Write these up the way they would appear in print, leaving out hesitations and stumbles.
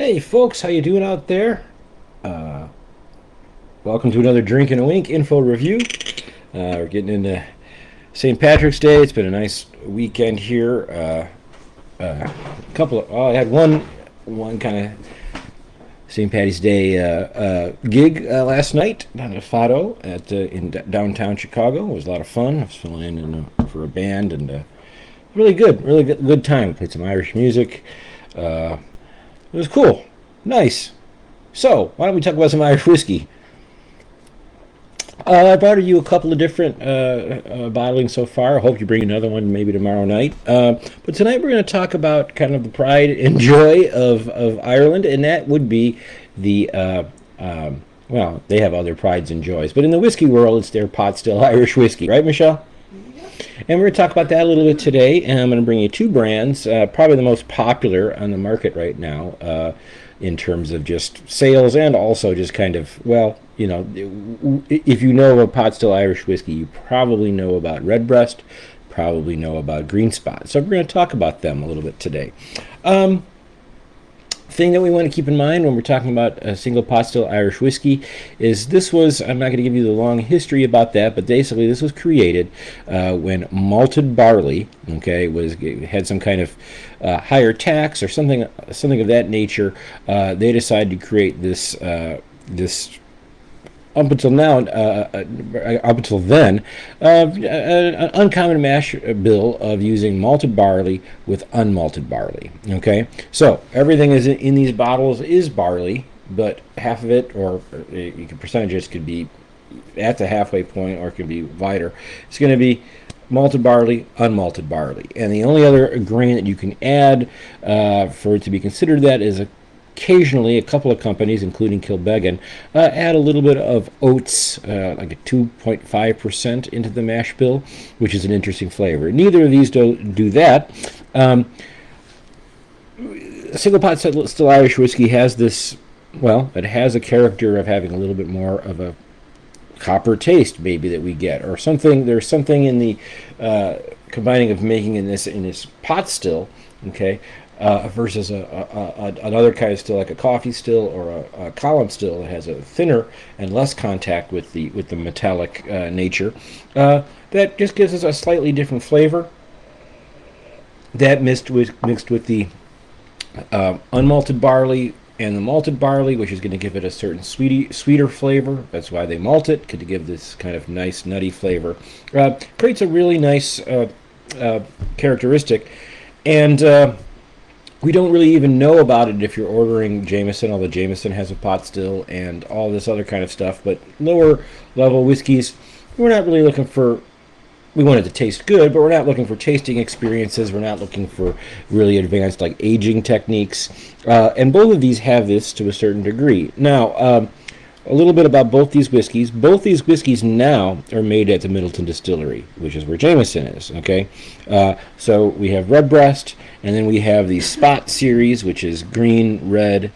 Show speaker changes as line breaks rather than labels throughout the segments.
Hey folks, how you doing out there? Uh, Welcome to another Drink and a Wink info review. We're getting into St. Patrick's Day. It's been a nice weekend here. I had one kind of St. Patty's Day gig last night down at Fado in downtown Chicago. It was a lot of fun. I was filling for a band and really good time. We played some Irish music. It was cool. Nice. So, why don't we talk about some Irish whiskey? I brought you a couple of different bottlings so far. I hope you bring another one maybe tomorrow night. But tonight we're going to talk about kind of the pride and joy of Ireland, and that would be the, well, they have other prides and joys. But in the whiskey world, it's their pot still Irish whiskey. Right, Michelle? And we're going to talk about that a little bit today, and I'm going to bring you two brands, probably the most popular on the market right now in terms of just sales and also just kind of, well, you know, if you know of pot still Irish whiskey, you probably know about Redbreast, probably know about Green Spot. So we're going to talk about them a little bit today. Thing that we want to keep in mind when we're talking about a single pot still Irish whiskey is I'm not going to give you the long history about that, but basically this was created when malted barley, okay, had some kind of higher tax or something of that nature. They decided to create this up until now, up until then, an uncommon mash bill of using malted barley with unmalted barley. Okay, so everything is in these bottles is barley, but half of it, or percentages, could be at the halfway point, or it could be wider. It's going to be malted barley, unmalted barley, and the only other grain that you can add for it to be considered that is occasionally a couple of companies, including Kilbeggan, add a little bit of oats, like a 2.5% into the mash bill, which is an interesting flavor. Neither of these do that. Single pot still Irish whiskey has this, well, it has a character of having a little bit more of a copper taste, maybe, that we get, or something. There's something in the combining of making in this pot still, okay, versus another kind of still, like a coffee still or a column still, that has a thinner and less contact with the metallic nature. That just gives us a slightly different flavor. That mixed with the unmalted barley and the malted barley, which is going to give it a certain sweeter flavor. That's why they malt it, to give this kind of nice nutty flavor. Creates a really nice characteristic, and we don't really even know about it if you're ordering Jameson, although Jameson has a pot still and all this other kind of stuff. But lower level whiskeys, we're not really looking for, we want it to taste good, but we're not looking for tasting experiences. We're not looking for really advanced, like, aging techniques. And both of these have this to a certain degree. Now, a little bit about both these whiskeys. Both these whiskeys now are made at the Middleton Distillery, which is where Jameson is, okay? So we have Redbreast, and then we have the Spot series, which is green, red,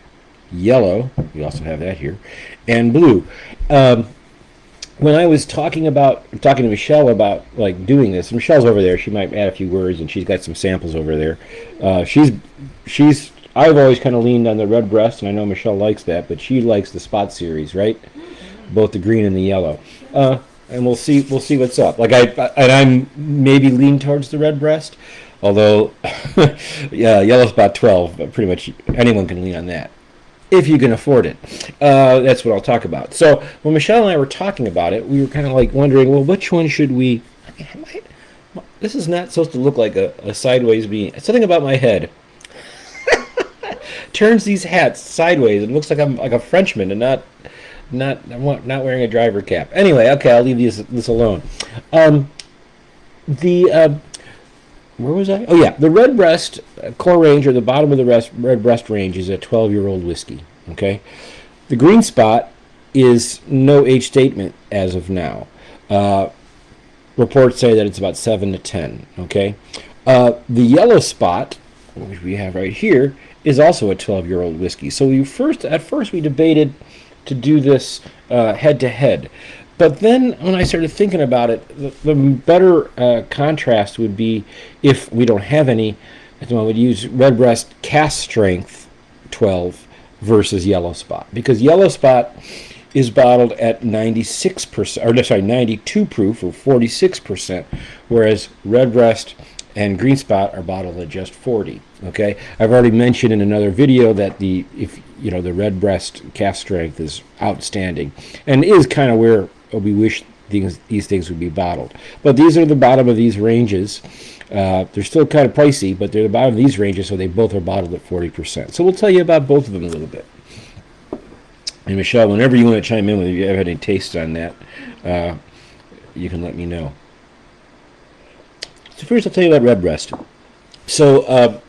yellow. We also have that here, and blue. When I was talking to Michelle about, like, doing this, Michelle's over there. She might add a few words, and she's got some samples over there. I've always kind of leaned on the Redbreast, and I know Michelle likes that, but she likes the Spot series, right? Both the green and the yellow. And we'll see what's up. Like, I'm maybe lean towards the Redbreast, although yeah, yellow's about 12, but pretty much anyone can lean on that, if you can afford it. That's what I'll talk about. So when Michelle and I were talking about it, we were kind of like wondering, well, which one should we... This is not supposed to look like a sideways bean. Something about my head turns these hats sideways and looks like I'm like a Frenchman and not wearing a driver cap. Anyway, okay, I'll leave this alone. Where was I? Oh yeah, the Redbreast core range, or the bottom of the Redbreast range, is a 12-year-old whiskey. Okay, the Green Spot is no age statement as of now. Reports say that it's about 7 to 10. Okay, the Yellow Spot, which we have right here, is also a 12-year-old whiskey. So at first we debated to do this head to head. But then when I started thinking about it, the better contrast would be, if we don't have any, I would use Redbreast cask strength 12 versus Yellow Spot, because Yellow Spot is bottled at 96%, or no, sorry, 92 proof or 46%, whereas Redbreast and Green Spot are bottled at just 40. Okay, I've already mentioned in another video that the Redbreast cask strength is outstanding and is kind of where we wish these things would be bottled. But these are the bottom of these ranges. They're still kind of pricey, but they're the bottom of these ranges, so they both are bottled at 40%. So we'll tell you about both of them a little bit. And Michelle, whenever you want to chime in, if you have had any taste on that, you can let me know. So first, I'll tell you about Redbreast. So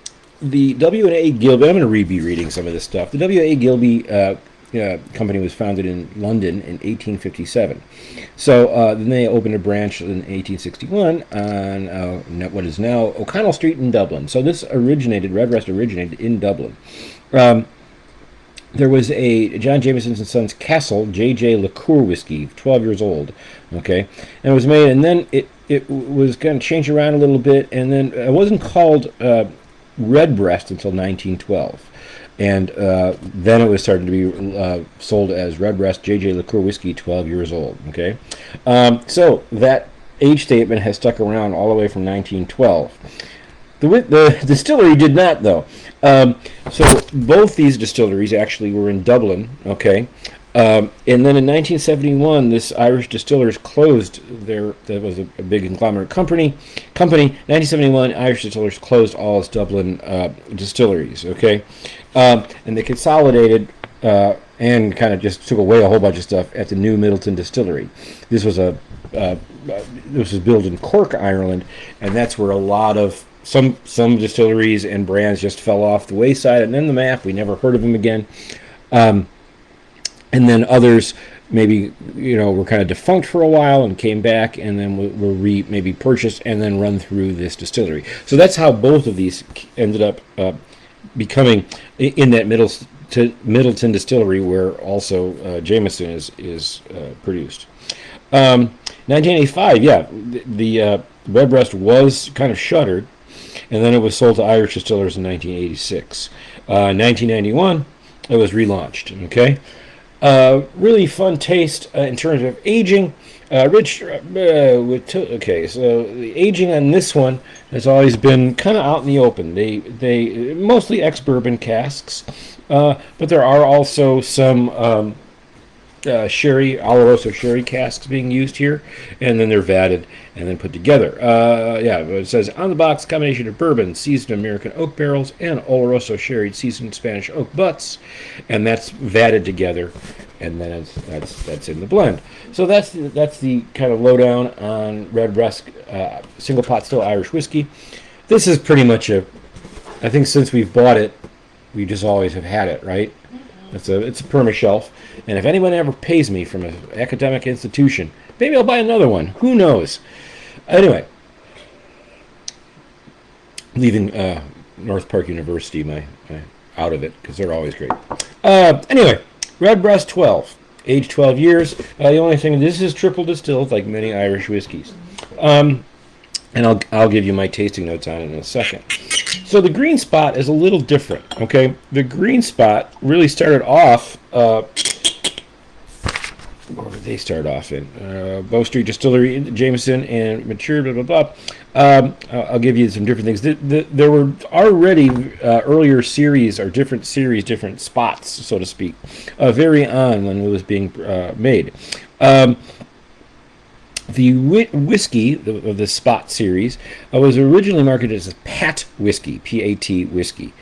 the W&A Gilby, I'm going to be reading some of this stuff. The W&A Gilby company was founded in London in 1857. So then they opened a branch in 1861 on what is now O'Connell Street in Dublin. So this Redbreast originated in Dublin. There was a John Jameson and Sons Castle J.J. liqueur whiskey, 12 years old, okay, and it was made, and then it was going to change around a little bit, and then it wasn't called Redbreast until 1912. And then it was starting to be sold as Redbreast J.J. liqueur whiskey, 12 years old. Okay, so that age statement has stuck around all the way from 1912. The distillery did not, though. So both these distilleries actually were in Dublin. Okay, and then in 1971, this Irish distillers closed their. That was a big conglomerate company. 1971, Irish distillers closed all its Dublin distilleries. Okay. And they consolidated and kind of just took away a whole bunch of stuff at the new Middleton Distillery. This was this was built in Cork, Ireland, and that's where a lot of some distilleries and brands just fell off the wayside and then the map. We never heard of them again. And then others maybe were kind of defunct for a while and came back and then were maybe purchased and then run through this distillery. So that's how both of these ended up becoming in that Middleton Distillery, where also Jameson is produced. 1985, yeah, the Redbreast was kind of shuttered, and then it was sold to Irish distillers in 1986. 1991, it was relaunched. Okay, really fun taste in terms of aging. Okay, so the aging on this one has always been kind of out in the open. They mostly ex-bourbon casks, but there are also some sherry, Oloroso sherry casks being used here, and then they're vatted and then put together. Yeah, it says on the box, combination of bourbon, seasoned American oak barrels, and Oloroso sherry seasoned Spanish oak butts, and that's vatted together, and then that's in the blend. So that's the kind of lowdown on Redbreast single pot still Irish whiskey. This is pretty much I think since we've bought it, we just always have had it, right? It's a perma-shelf, and if anyone ever pays me from an academic institution, maybe I'll buy another one. Who knows? Anyway, leaving North Park University out of it, because they're always great. Anyway, Redbreast 12, age 12 years. The only thing, this is triple distilled like many Irish whiskeys. And I'll give you my tasting notes on it in a second. So the Green Spot is a little different, okay? The Green Spot really started off, where did they start off in? Bow Street Distillery, Jameson, and matured, blah, blah, blah. I'll give you some different things. There were already earlier series, or different spots, so to speak, very on when it was being made. The whiskey of the Spot series was originally marketed as a Pat whiskey, P-A-T whiskey,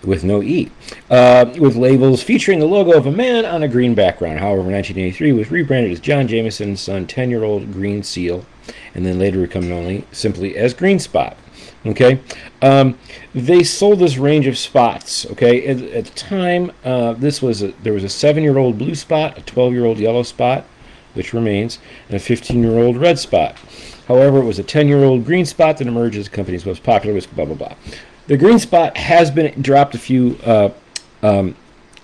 with no E, with labels featuring the logo of a man on a green background. However, in 1983, it was rebranded as John Jameson's Son 10-year-old Green Seal, and then later become known simply as Green Spot. Okay, they sold this range of spots. Okay, at the time, there was a 7-year-old Blue Spot, a 12-year-old Yellow Spot, which remains, and a 15-year-old Red Spot. However, it was a 10-year-old Green Spot that emerged as the company's most popular whiskey, blah, blah, blah. The Green Spot has been dropped a few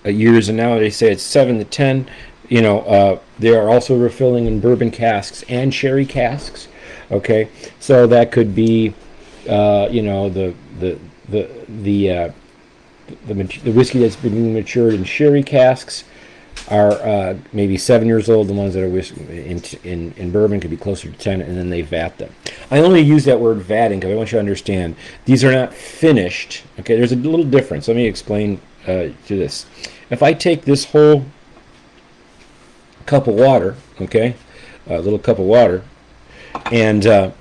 years, and now they say it's 7 to 10. They are also refilling in bourbon casks and sherry casks. Okay, so that could be, the whiskey that's been matured in sherry casks are maybe 7 years old. The ones that are in bourbon could be closer to 10, and then they vat them. I only use that word vatting because I want you to understand these are not finished. Okay, there's a little difference. Let me explain to this. If I take this whole cup of water, okay, a little cup of water, and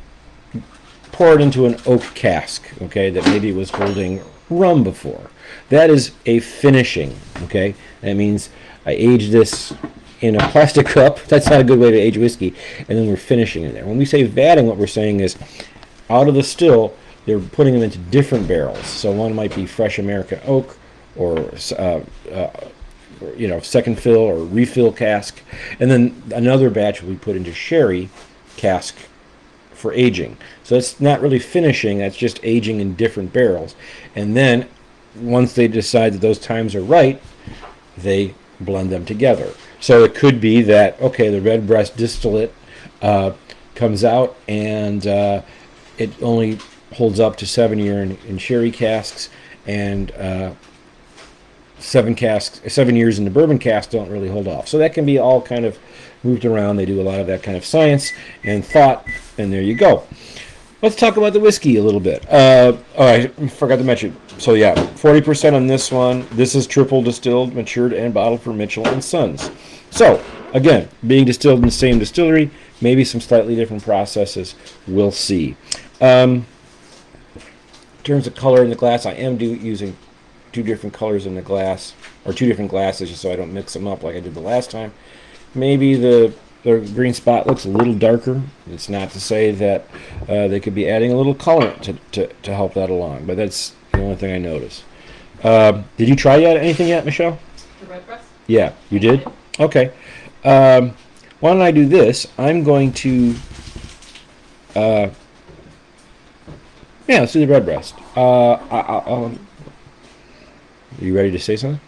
pour it into an oak cask, okay, that maybe was holding rum before. That is a finishing, okay? That means I age this in a plastic cup. That's not a good way to age whiskey. And then we're finishing it there. When we say vatting, what we're saying is out of the still, they're putting them into different barrels. So one might be fresh American oak or second fill or refill cask. And then another batch will be put into sherry cask for aging. So it's not really finishing, that's just aging in different barrels. And then once they decide that those times are right, they blend them together. So it could be that, okay, the Redbreast distillate comes out and it only holds up to 7 year in sherry casks, and 7 years in the bourbon casks don't really hold off. So that can be all kind of moved around. They do a lot of that kind of science and thought, and there you go. Let's talk about the whiskey a little bit. Oh, I forgot to mention. So yeah, 40% on this one. This is triple distilled, matured, and bottled for Mitchell and Sons. So again, being distilled in the same distillery, maybe some slightly different processes. We'll see. In terms of color in the glass, I am using 2 different colors in the glass, or 2 different glasses, just so I don't mix them up like I did the last time. Maybe the green spot looks a little darker. It's not to say that they could be adding a little colorant to help that along, but that's the only thing I noticed. Did you try anything yet, Michelle?
The Redbreast?
Yeah, you did? Okay. Why don't I do this? I'm going to... yeah, let's do the Redbreast. Are you ready to say something?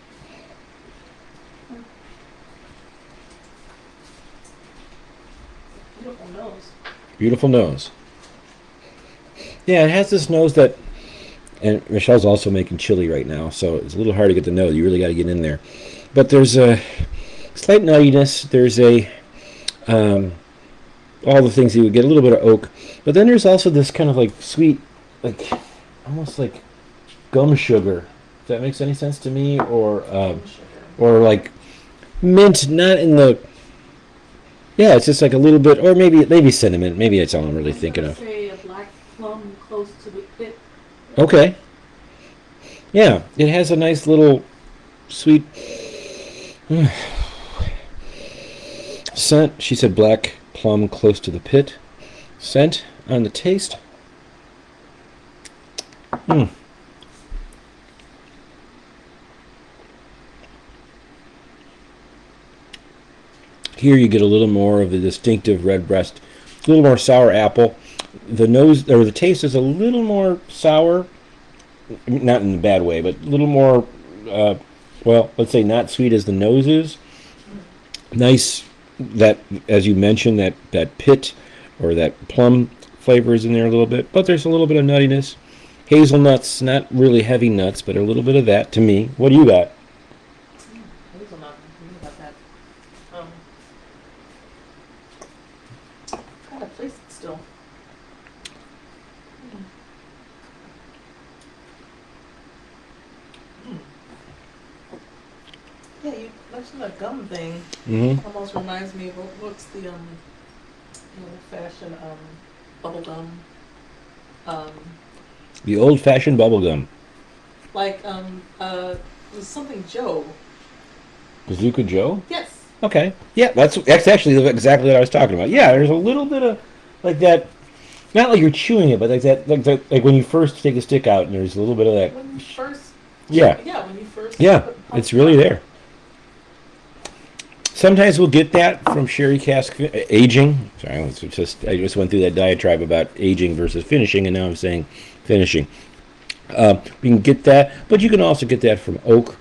Beautiful nose.
Beautiful nose. Yeah, it has this nose that, and Michelle's also making chili right now, so it's a little hard to get the nose. You really got to get in there. But there's a slight nuttiness. There's all the things you would get, a little bit of oak. But then there's also this kind of like sweet, like almost like gum sugar. If that makes any sense to me, or like mint, not in the. Yeah, it's just like a little bit, or maybe cinnamon. Maybe that's all I'm really thinking of.
Say a black plum close to the pit.
Okay. Yeah, it has a nice little sweet scent. She said black plum close to the pit. Scent on the taste. Here you get a little more of the distinctive Redbreast, a little more sour apple. The nose, or the taste, is a little more sour, not in a bad way, but a little more, well, let's say not sweet as the nose is. Nice, that, as you mentioned, that pit or that plum flavor is in there a little bit, but there's a little bit of nuttiness. Hazelnuts, not really heavy nuts, but a little bit of that to me. What do you got?
Hazelnut. I got that. Kind of place it still. Yeah, you mentioned the gum thing.
Mm-hmm.
Almost reminds me of what's the old-fashioned bubble gum.
The old-fashioned bubble gum.
Like it was something Joe.
Bazooka Joe?
Yes.
Okay. Yeah, that's actually exactly what I was talking about. Yeah, there's a little bit of like that. Not like you're chewing it, but like that, like when you first take a stick out, and there's a little bit of that.
When you first.
Yeah.
Yeah, when you first.
Yeah, it's really there. Sometimes we'll get that from sherry cask aging. Sorry, I just went through that diatribe about aging versus finishing, and now I'm saying finishing. We can get that, but you can also get that from oak.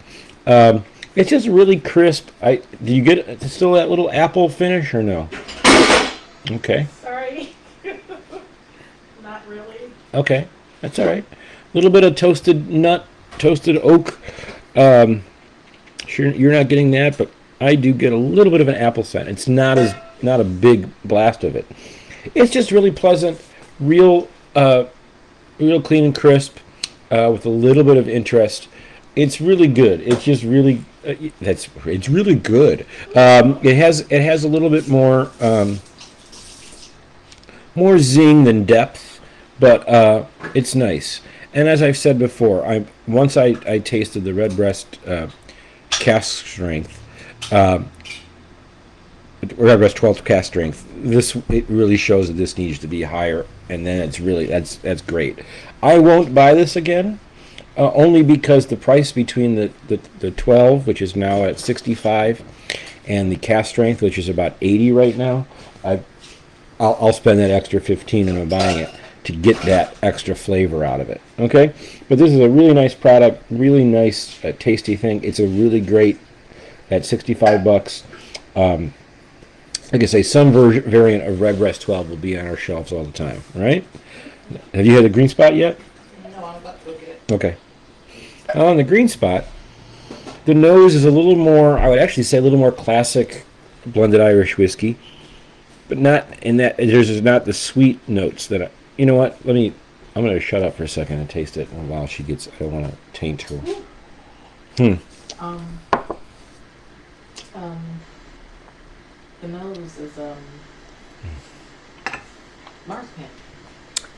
It's just really crisp. Do you get still that little apple finish or no? Okay.
Sorry. Not really.
Okay, that's all right. A little bit of toasted nut toasted oak. Sure, you're not getting that, but I do get a little bit of an apple scent. It's not a big blast of it. It's just really pleasant, real real clean and crisp, with a little bit of interest. It's really good. It's just really it's really good. It has a little bit more zing than depth, but it's nice. And as I've said before, once I tasted the Redbreast cask strength, Redbreast 12 cask strength. It really shows that this needs to be higher, and then that's great. I won't buy this again, only because the price between the 12, which is now at 65, and the cask strength, which is about 80 right now. I'll spend that extra 15 and I'm buying it to get that extra flavor out of it. Okay, but this is a really nice product, really nice, tasty thing. It's a really great at 65 bucks. Like I say, some variant of Redbreast 12 will be on our shelves all the time. Right? Have you had the green spot yet?
No, I'm about to look at it.
Okay. On the green spot, the nose is a little more, I would actually say a little more classic blended Irish whiskey, but not in that there's not the sweet notes that you know what? I'm going to shut up for a second and taste it while she gets. I don't want to taint her.
Um, the nose is marzipan.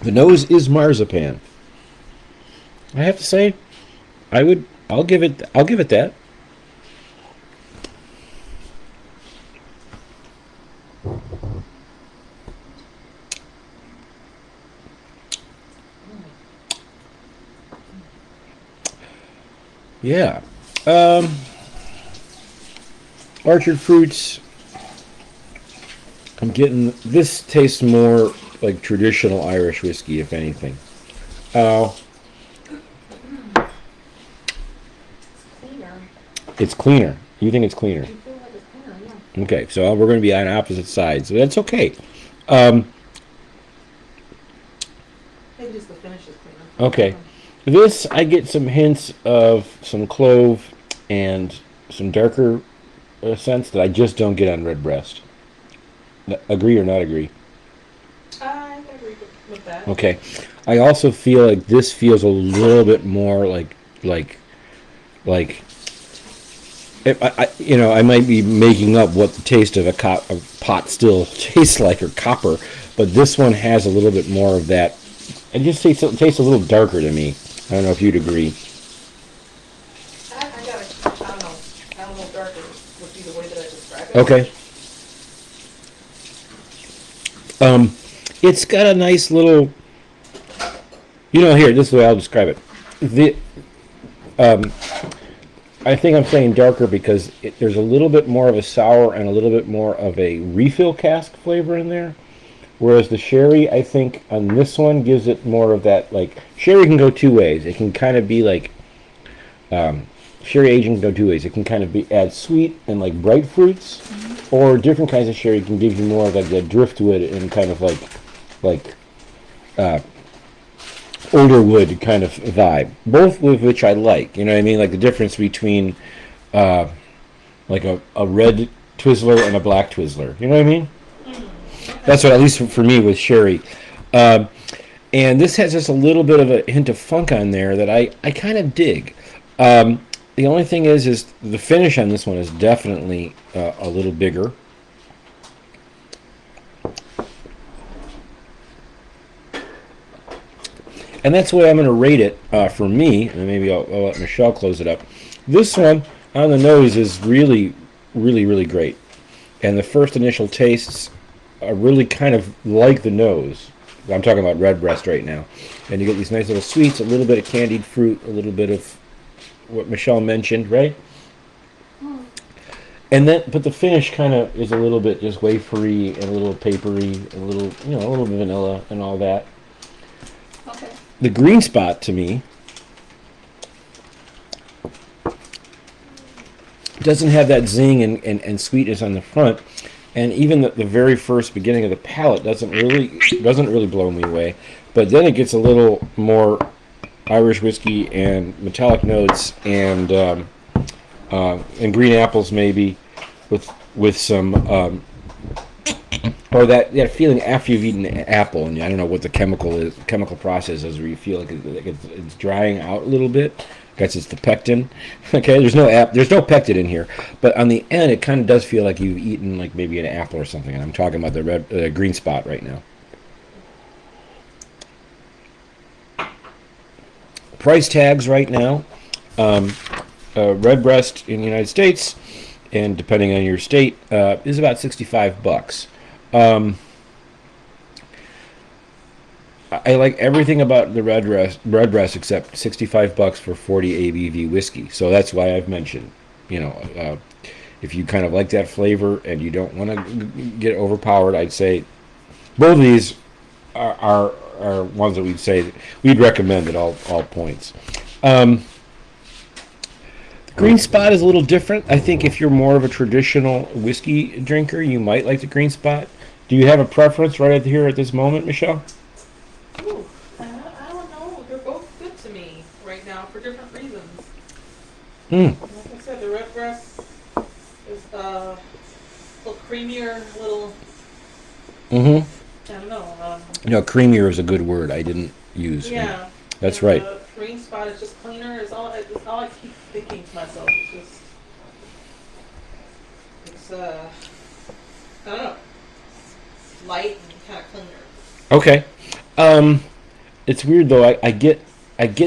The nose is marzipan. I have to say, I'll give it that. Yeah. Orchard fruits. This tastes more like traditional Irish whiskey, if anything.
Cleaner.
It's cleaner. You think it's cleaner?
I feel like it's cleaner, yeah.
Okay, so we're going to be on opposite sides. So that's okay.
Maybe just the finish is cleaner.
Okay. This, I get some hints of some clove and some darker scents that I just don't get on Redbreast. Agree or not agree?
I agree with that.
Okay. I also feel like this feels a little bit more like I might be making up what the taste of a pot still tastes like, or copper, but this one has a little bit more of that. It just tastes a little darker to me. I don't know if you'd agree.
I don't know. I don't know if darker would be the way that I describe it.
Okay. It's got a nice little. Here, this is the way I'll describe it. I think I'm saying darker because there's a little bit more of a sour and a little bit more of a refill cask flavor in there. Whereas the sherry, I think, on this one gives it more of that, like, sherry can go two ways. It can kind of be like, sherry aging can go two ways. It can kind of add sweet and, like, bright fruits, or different kinds of sherry can give you more of, like, the driftwood and kind of, like older wood kind of vibe. Both of which I like, you know what I mean? Like, the difference between, like, a red Twizzler and a black Twizzler. You know what I mean? That's what, at least for me, with sherry. And this has just a little bit of a hint of funk on there that I kind of dig. The only thing is the finish on this one is definitely a little bigger. And that's the way I'm going to rate it for me. And maybe I'll let Michelle close it up. This one on the nose is really, really, really great. And the first initial tastes are really kind of like the nose. I'm talking about Redbreast right now. And you get these nice little sweets, a little bit of candied fruit, a little bit of what Michelle mentioned, right? And then, but the finish kind of is a little bit just wafery and a little papery, and a little, a little bit vanilla and all that.
Okay.
The green spot, to me, doesn't have that zing and sweetness on the front. And even the very first beginning of the palate doesn't really blow me away. But then it gets a little more Irish whiskey and metallic notes and green apples maybe with some or that feeling after you've eaten an apple, and I don't know what the chemical process is where you feel like it's drying out a little bit. I guess it's the pectin. Okay, there's no pectin in here, but on the end it kind of does feel like you've eaten like maybe an apple or something. And I'm talking about the green spot right now. Price tags right now. Redbreast in the United States, and depending on your state, is about $65. I like everything about the Redbreast except $65 for 40 ABV whiskey. So that's why I've mentioned, if you kind of like that flavor and you don't want to get overpowered, I'd say both of these are ones that we'd recommend at all points. Green Spot is a little different. I think if you're more of a traditional whiskey drinker, you might like the Green Spot. Do you have a preference right here at this moment, Michelle?
Ooh, I don't know. They're both good to me right now for different reasons. Like I said, the Redbreast is a little creamier, little. I don't know.
Creamier is a good word. I didn't use.
Yeah.
That's
and
right.
The Green Spot is just cleaner. It's all I keep thinking to myself. It's I don't know, light and kind of cleaner.
Okay. It's weird though. I get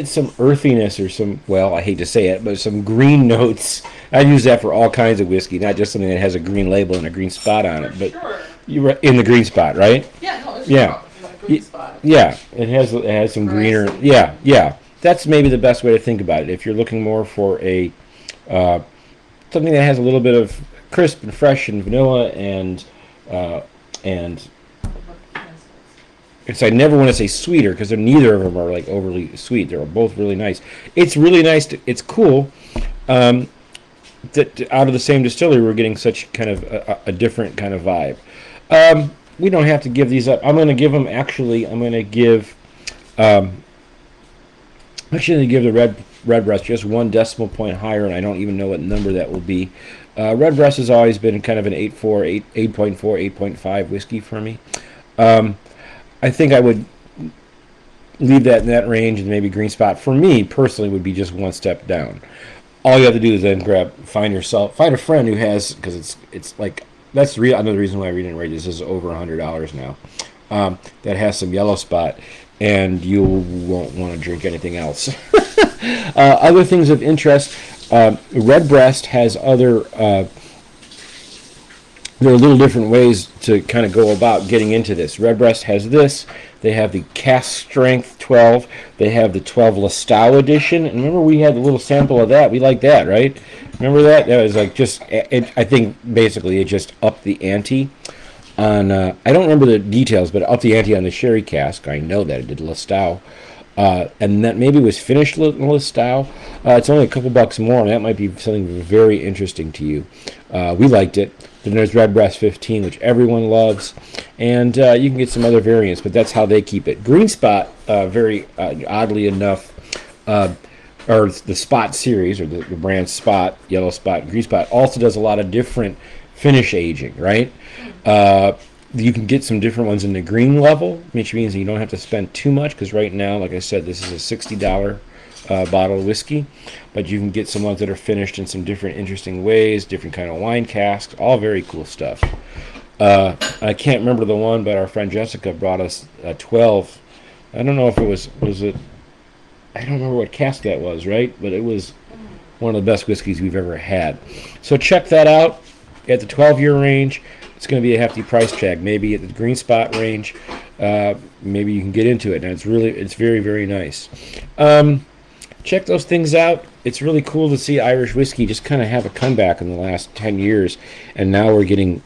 some earthiness or some, well, I hate to say it, but some green notes. I use that for all kinds of whiskey, not just something that has a green label and a green spot on it. But
sure.
You're in the Green Spot, right?
Yeah, no, it's
Yeah.
Green Spot.
Yeah, it has some greener. Yeah. That's maybe the best way to think about it. If you're looking more for a something that has a little bit of crisp and fresh and vanilla and I never want to say sweeter because neither of them are like overly sweet. They're both really nice. It's really nice. It's cool that out of the same distillery we're getting such kind of a different kind of vibe. We don't have to give these up. I'm going to give them. Actually, I'm going to give. Give the Redbreast just 1 decimal point higher, and I don't even know what number that will be. Redbreast has always been kind of an 8.4, 8.5 whiskey for me. I think I would leave that in that range, and maybe Green Spot for me personally would be just one step down. All you have to do is then find a friend who has, because it's like that's another reason why we didn't rate this is over $100 now. That has some yellow spot, and you won't want to drink anything else. Other things of interest, Redbreast has other. There are little different ways to kind of go about getting into this. Redbreast has this. They have the Cask Strength 12. They have the 12 Lestau edition. And remember, we had a little sample of that. We liked that, right? Remember that? That was like I think basically it just upped the ante on. I don't remember the details, but upped the ante on the sherry cask. I know that it did Lestau. And that maybe was finished Lestau. It's only a couple bucks more, and that might be something very interesting to you. We liked it. Then there's Redbreast 15, which everyone loves, and you can get some other variants, but that's how they keep it. Green Spot, very oddly enough, or the Spot series, or the brand Spot, Yellow Spot, Green Spot, also does a lot of different finish aging, right? You can get some different ones in the green level, which means you don't have to spend too much, because right now, like I said, this is a $60 bottle of whiskey, but you can get some ones that are finished in some different interesting ways, different kind of wine casks, all very cool stuff. I can't remember the one, but our friend Jessica brought us a 12. I don't know if it was it, I don't remember what cask that was, right? But it was one of the best whiskeys we've ever had. So check that out at the 12-year range. It's going to be a hefty price tag. Maybe at the Green Spot range, maybe you can get into it. And it's very, very nice. Check those things out. It's really cool to see Irish whiskey just kind of have a comeback in the last 10 years. And now we're getting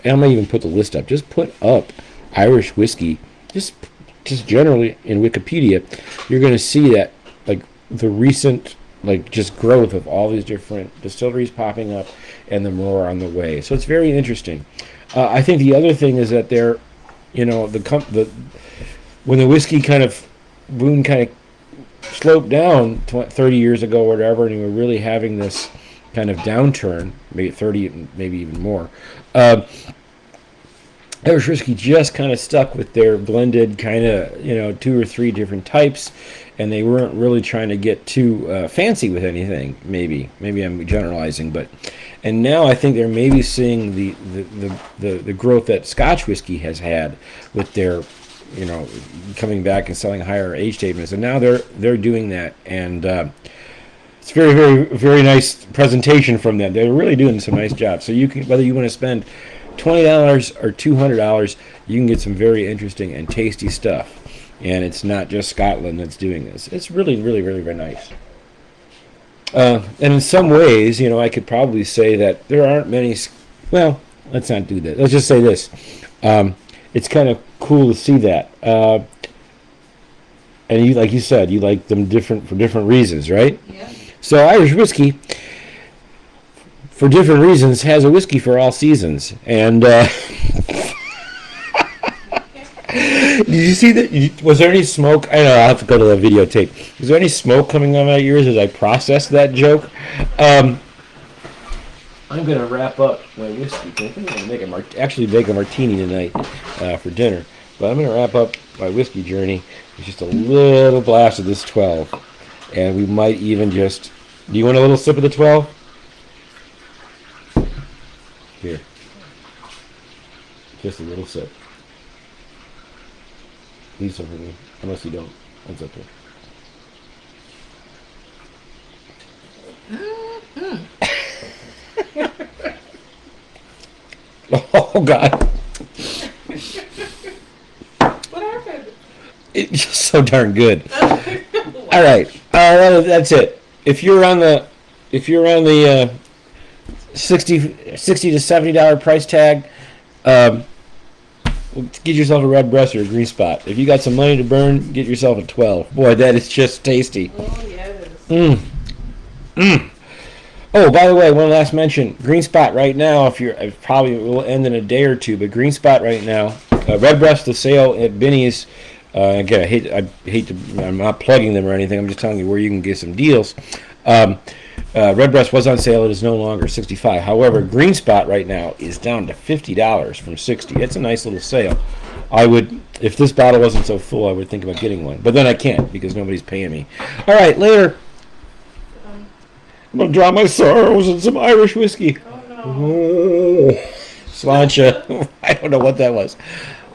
I might even put the list up. Just put up Irish whiskey. Just generally in Wikipedia, you're going to see that like the recent just growth of all these different distilleries popping up and the more on the way. So it's very interesting. I think the other thing is that they're, when the whiskey kind of boom kind of sloped down 30 years ago or whatever, and we're really having this kind of downturn, maybe 30, maybe even more. Irish whiskey just kind of stuck with their blended kind of, 2 or 3 different types, and they weren't really trying to get too fancy with anything. Maybe I'm generalizing, and now I think they're maybe seeing the growth that Scotch whiskey has had with their, coming back and selling higher age statements, and now they're doing that, and it's very, very, very nice presentation from them. They're really doing some nice jobs. So you can, whether you want to spend $20 or $200, you can get some very interesting and tasty stuff. And it's not just Scotland that's doing this. It's really, really, really very nice. And in some ways, I could probably say that there aren't many. Well, let's not do that. Let's just say this. It's kind of cool to see that. And you, like you said, you like them different for different reasons, right?
Yeah.
So Irish whiskey, for different reasons, has a whiskey for all seasons. And did you see that? Was there any smoke? I know, I'll have to go to the videotape. Was there any smoke coming out of my ears as I processed that joke? I'm going to wrap up my whiskey. I think I'm going to make a martini tonight for dinner. But I'm going to wrap up my whiskey journey with just a little glass of this 12. And we might even just... Do you want a little sip of the 12? Here. Just a little sip. Leave some for me. Unless you don't. That's okay. Oh, God.
What happened?
It's just so darn good. All right. Well, that's it. If you're on the $60 to $70 price tag, get yourself a Redbreast or a Green Spot. If you got some money to burn, get yourself a 12. Boy, that is just tasty.
Oh, yes.
Oh, by the way, one last mention. Green Spot right now, it probably will end in a day or two, but Green Spot right now, Redbreast the sale at Binny's. Again, I hate to. I'm not plugging them or anything. I'm just telling you where you can get some deals. Redbreast was on sale. It is no longer $65. However, Green Spot right now is down to $50 from $60. It's a nice little sale. I would, if this bottle wasn't so full, I would think about getting one. But then I can't because nobody's paying me. All right, later. I'm gonna drown my sorrows in some Irish whiskey.
Oh, no.
Oh, Sláinte. I don't know what that was.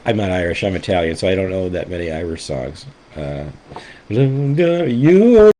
I'm not Irish. I'm Italian, so I don't know that many Irish songs. You